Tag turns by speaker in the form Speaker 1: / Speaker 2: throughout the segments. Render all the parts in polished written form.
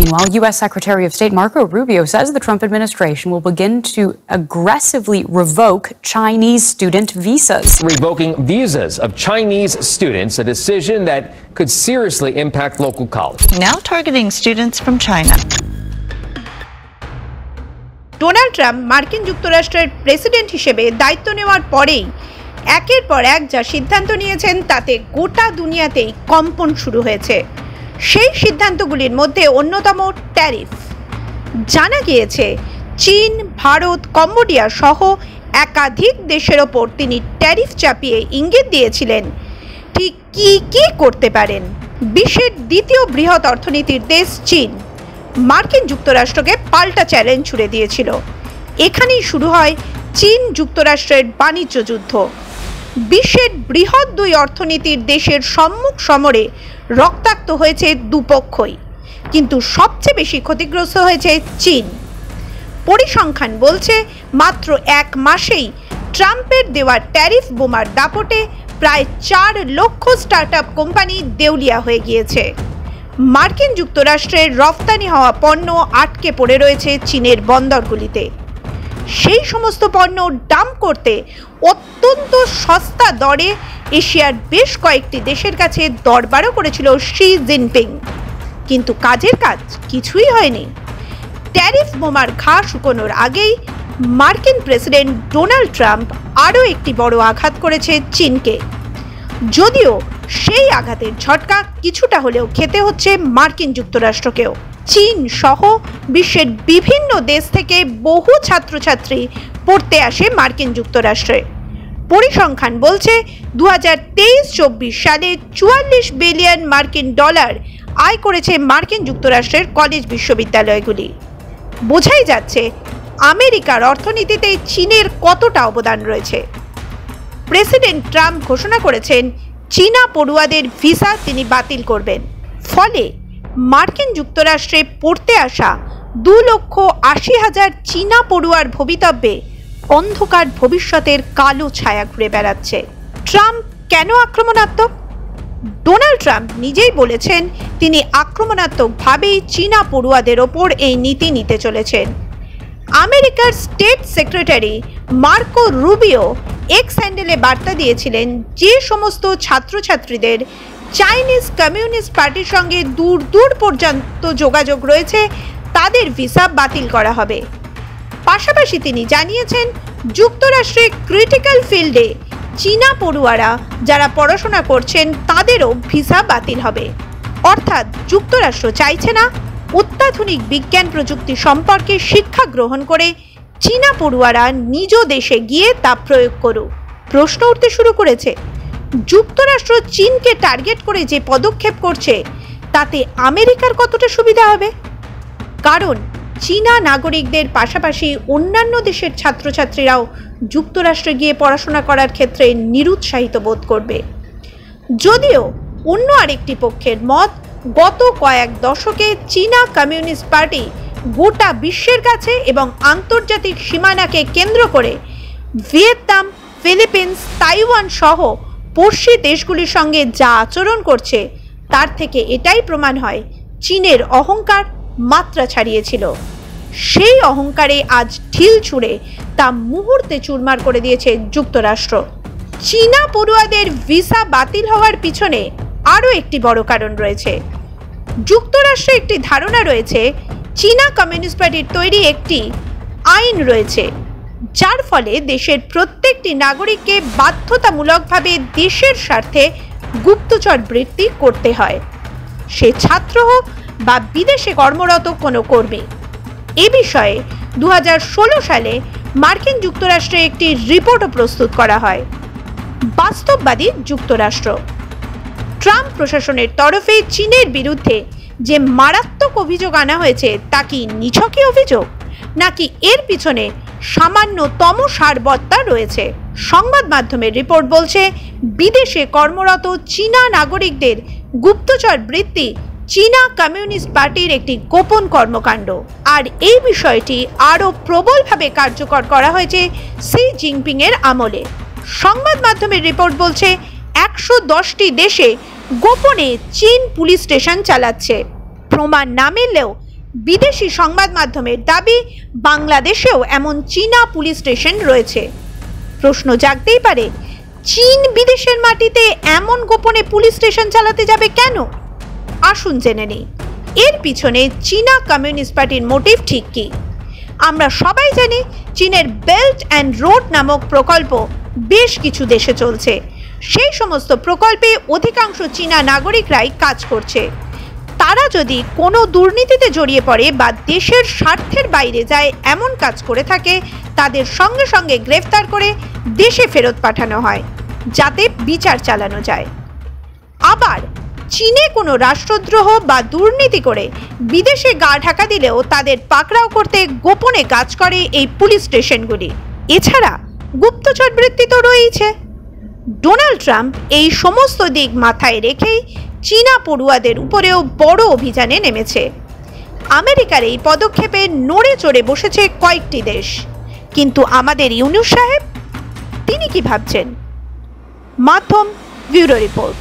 Speaker 1: Meanwhile, U.S. Secretary of State Marco Rubio says the Trump administration will begin to aggressively revoke Chinese student visas.
Speaker 2: Revoking visas of Chinese students, a decision that could seriously impact local colleges.
Speaker 3: Now targeting students from China.
Speaker 4: Donald Trump মার্কিন যুক্তরাষ্ট্রের president হিসেবে দায়িত্ব নেওয়ার পরেই একের পর এক যা সিদ্ধান্ত নিয়েছেন তাতে গোটা দুনিয়াতেই কম্পন শুরু হয়েছে। সেই সিদ্ধান্তগুলির মধ্যে অন্যতম ট্যারিফ। জানা গিয়েছে চীন, ভারত, কম্বোডিয়া সহ একাধিক দেশের ওপর তিনি ট্যারিফ চাপিয়ে ইঙ্গিত দিয়েছিলেন ঠিক কি করতে পারেন। বিশ্বের দ্বিতীয় বৃহৎ অর্থনীতির দেশ চীন মার্কিন যুক্তরাষ্ট্রকে পাল্টা চ্যালেঞ্জ ছুড়ে দিয়েছিল। এখানেই শুরু হয় চীন যুক্তরাষ্ট্রের বাণিজ্য যুদ্ধ। বিশ্বের বৃহৎ দুই অর্থনীতির দেশের সম্মুখ সমরে রক্তাক্ত হয়েছে দুপক্ষই, কিন্তু সবচেয়ে বেশি ক্ষতিগ্রস্ত হয়েছে চীন। পরিসংখ্যান বলছে মাত্র এক মাসেই ট্রাম্পের দেওয়া ট্যারিফ বোমার দাপটে প্রায় 4 লক্ষ স্টার্টআপ কোম্পানি দেউলিয়া হয়ে গিয়েছে। মার্কিন যুক্তরাষ্ট্রের রফতানি হওয়া পণ্য আটকে পড়ে রয়েছে চীনের বন্দরগুলিতে। সেই সমস্ত পণ্য ডাম্প করতে অত্যন্ত সস্তা দরে এশিয়ার বেশ কয়েকটি দেশের কাছে দরবারও করেছিল শি জিনপিং, কিন্তু কাজের কাজ কিছুই হয়নি। ট্যারিফ বোমার ঘা শুকোনোর আগেই মার্কিন প্রেসিডেন্ট ডোনাল্ড ট্রাম্প আরও একটি বড় আঘাত করেছে চীনকে, যদিও সেই আঘাতের ঝটকা কিছুটা হলেও খেতে হচ্ছে মার্কিন যুক্তরাষ্ট্রকেও। চীন সহ বিশ্বের বিভিন্ন দেশ থেকে বহু ছাত্রছাত্রী পড়তে আসে মার্কিন যুক্তরাষ্ট্রে। পরিসংখ্যান বলছে 2023-24 সালে 44 বিলিয়ন মার্কিন ডলার আয় করেছে মার্কিন যুক্তরাষ্ট্রের কলেজ বিশ্ববিদ্যালয়গুলি। বোঝাই যাচ্ছে আমেরিকার অর্থনীতিতে চীনের কতটা অবদান রয়েছে। প্রেসিডেন্ট ট্রাম্প ঘোষণা করেছেন চীনা পড়ুয়াদের ভিসা তিনি বাতিল করবেন। ফলে মার্কিন যুক্তরাষ্ট্রে পড়তে আসা 2,80,000 চীনা পড়ুয়ার ভবিতব্যে অন্ধকার ভবিষ্যতের কালো ছায়া ঘুরে বেড়াচ্ছে। ট্রাম্প কেন আক্রমণাত্মক? ডোনাল্ড ট্রাম্প নিজেই বলেছেন তিনি আক্রমণাত্মকভাবেই চীনা পড়ুয়াদের ওপর এই নীতি নিতে চলেছেন। আমেরিকার state secretary Marco Rubio x হ্যান্ডেলে বার্তা দিয়েছিলেন যে সমস্ত ছাত্রছাত্রীদের চাইনিজ কমিউনিস্ট পার্টির সঙ্গে দূর পর্যন্ত যোগাযোগ রয়েছে তাদের ভিসা বাতিল করা হবে। পাশাপাশি তিনি জানিয়েছেন যুক্তরাষ্ট্রে ক্রিটিক্যাল ফিল্ডে চীনা পড়ুয়ারা যারা পড়াশোনা করছেন তাদেরও ভিসা বাতিল হবে। অর্থাৎ যুক্তরাষ্ট্র চাইছে না অত্যাধুনিক বিজ্ঞান প্রযুক্তি সম্পর্কে শিক্ষা গ্রহণ করে চীনা পড়ুয়ারা নিজ দেশে গিয়ে তা প্রয়োগ করুক। প্রশ্ন উঠতে শুরু করেছে যুক্তরাষ্ট্র চীনকে টার্গেট করে যে পদক্ষেপ করছে তাতে আমেরিকার কতটা সুবিধা হবে? কারণ চীনা নাগরিকদের পাশাপাশি অন্যান্য দেশের ছাত্রছাত্রীরাও যুক্তরাষ্ট্রে গিয়ে পড়াশোনা করার ক্ষেত্রে নিরুৎসাহিত বোধ করবে। যদিও অন্য আরেকটি পক্ষের মত গত কয়েক দশকে চীনা কমিউনিস্ট পার্টি গোটা বিশ্বের কাছে এবং আন্তর্জাতিক সীমানাকে কেন্দ্র করে ভিয়েতনাম, ফিলিপিন্স, তাইওয়ান সহ পড়শি দেশগুলির সঙ্গে যা আচরণ করছে তার থেকে এটাই প্রমাণ হয় চীনের অহংকার মাত্রা ছাড়িয়েছিল। সেই অহংকারে আজ ঢিল ছুঁড়ে তা মুহূর্তে চুরমার করে দিয়েছে যুক্তরাষ্ট্র। চীনা পড়ুয়াদের ভিসা বাতিল হওয়ার পিছনে আরও একটি বড় কারণ রয়েছে। যুক্তরাষ্ট্রে একটি ধারণা রয়েছে চীনা কমিউনিস্ট পার্টির তৈরি একটি আইন রয়েছে যার ফলে দেশের প্রত্যেকটি নাগরিককে বাধ্যতামূলকভাবে দেশের স্বার্থে গুপ্তচর বৃত্তি করতে হয়, সে ছাত্র হোক বা বিদেশে কর্মরত কোনো কর্মী। এ বিষয়ে 2016 সালে মার্কিন যুক্তরাষ্ট্রে একটি রিপোর্টও প্রস্তুত করা হয়। বাস্তববাদী যুক্তরাষ্ট্র ট্রাম্প প্রশাসনের তরফে চীনের বিরুদ্ধে যে মারাত্মক অভিযোগ আনা হয়েছে তা কি নিছকই অভিযোগ, নাকি এর পিছনে সামান্যতম সারবত্তা রয়েছে? সংবাদ মাধ্যমের রিপোর্ট বলছে বিদেশে কর্মরত চীনা নাগরিকদের গুপ্তচর বৃত্তি চীনা কমিউনিস্ট পার্টির একটি গোপন কর্মকাণ্ড, আর এই বিষয়টি আরও প্রবলভাবে কার্যকর করা হয়েছে শি জিনপিং এর আমলে। সংবাদ মাধ্যমের রিপোর্ট বলছে 110টি দেশে গোপনে চীন পুলিশ স্টেশন চালাচ্ছে। প্রমাণ না মিললেও বিদেশি সংবাদ মাধ্যমের দাবি, বাংলাদেশেও এমন চীনা পুলিশ স্টেশন রয়েছে। প্রশ্ন জাগতেই পারে, চীন বিদেশের মাটিতে এমন গোপনে পুলিশ স্টেশন চালাতে যাবে কেন? আসুন জেনে নিই এর পিছনে চীনা কমিউনিস্ট পার্টির মোটিভ ঠিক কি। আমরা সবাই জানি চীনের বেল্ট অ্যান্ড রোড নামক প্রকল্প বেশ কিছু দেশে চলছে। সেই সমস্ত প্রকল্পে অধিকাংশ চীনা নাগরিকরাই কাজ করছে। তারা যদি কোনো দুর্নীতিতে জড়িয়ে পড়ে বা দেশের স্বার্থের বাইরে যায় এমন কাজ করে থাকে, তাদের সঙ্গে সঙ্গে গ্রেফতার করে দেশে ফেরত পাঠানো হয়, যাতে বিচার চালানো যায়। আবার চীনে কোনো রাষ্ট্রদ্রোহ বা দুর্নীতি করে বিদেশে গা ঢাকা দিলেও তাদের পাকড়াও করতে গোপনে কাজ করে এই পুলিশ স্টেশনগুলি। এছাড়া গুপ্তচর বৃত্তি তো রয়েছে। ডোনাল্ড ট্রাম্প এই সমস্ত দিক মাথায় রেখেই চীনা পড়ুয়াদের উপরেও বড় অভিযানে নেমেছে। আমেরিকার এই পদক্ষেপে নড়ে চড়ে বসেছে কয়েকটি দেশ। কিন্তু আমাদের ইউনূস সাহেব, তিনি কি ভাবছেন? মাধ্যম ব্যুরো রিপোর্ট।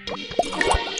Speaker 5: You